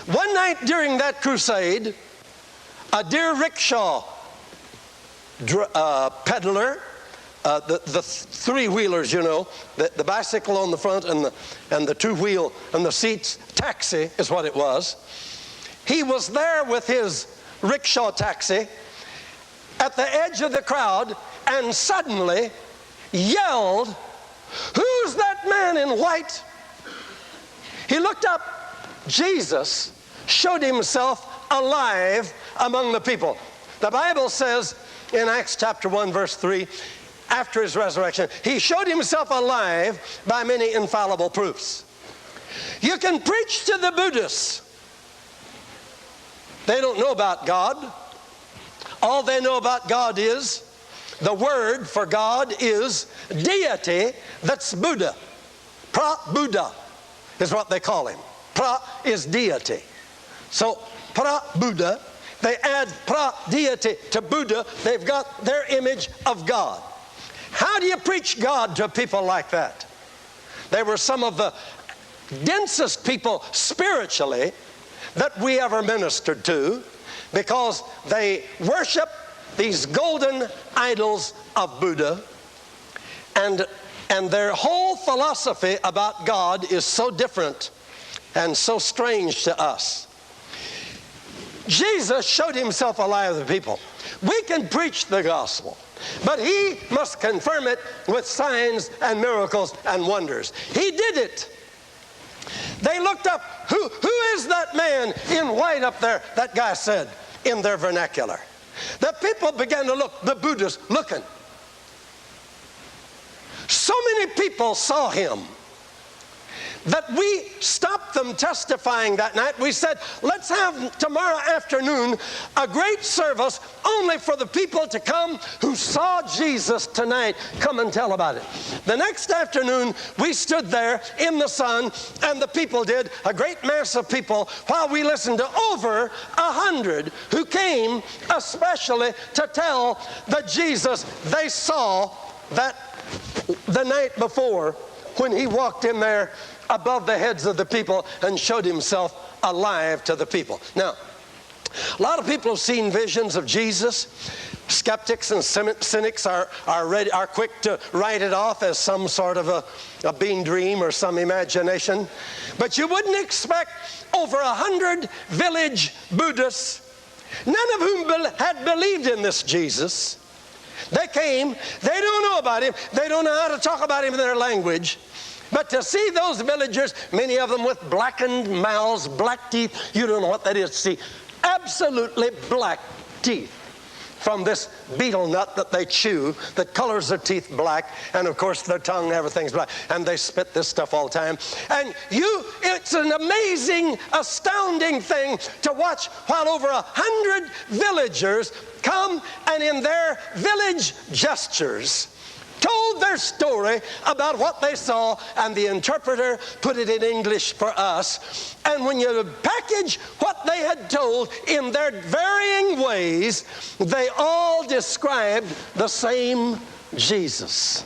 One night during that crusade, a deer rickshaw peddler, the three-wheelers, you know, the bicycle on the front and the two-wheel and the seats, taxi is what it was. He was there with his rickshaw taxi at the edge of the crowd and suddenly yelled, "Who's that man in white?" He looked up. Jesus showed himself alive among the people. The Bible says in Acts chapter 1 verse 3, after his resurrection, he showed himself alive by many infallible proofs. You can preach to the Buddhists. They don't know about God. All they know about God is, the word for God is deity, that's Buddha. Pra-Buddha is what they call him. Pra is deity. So, pra-Buddha, they add pra-deity to Buddha, they've got their image of God. How do you preach God to people like that? They were some of the densest people spiritually that we ever ministered to, because they worship these golden idols of Buddha, and their whole philosophy about God is so different and so strange to us. Jesus showed himself alive to the people. We can preach the gospel, but he must confirm it with signs and miracles and wonders. He did it. They looked up, who is that man in white up there? That guy said in their vernacular. The people began to look, the Buddhists looking. So many people saw him that we stopped them testifying that night. We said, let's have tomorrow afternoon a great service only for the people to come who saw Jesus tonight. Come and tell about it. The next afternoon, we stood there in the sun, and the people did, a great mass of people, while we listened to over 100 who came especially to tell the Jesus they saw that the night before when he walked in there above the heads of the people and showed himself alive to the people. Now, a lot of people have seen visions of Jesus. Skeptics and cynics are quick to write it off as some sort of a bean dream or some imagination. But you wouldn't expect over 100 village Buddhists, none of whom had believed in this Jesus. They came, they don't know about him, they don't know how to talk about him in their language. But to see those villagers, many of them with blackened mouths, black teeth, you don't know what that is to see. Absolutely black teeth from this betel nut that they chew that colors their teeth black, and of course their tongue and everything's black, and they spit this stuff all the time. And it's an amazing, astounding thing to watch while over 100 villagers come and in their village gestures told their story about what they saw, and the interpreter put it in English for us. And when you package what they had told in their varying ways, they all described the same Jesus.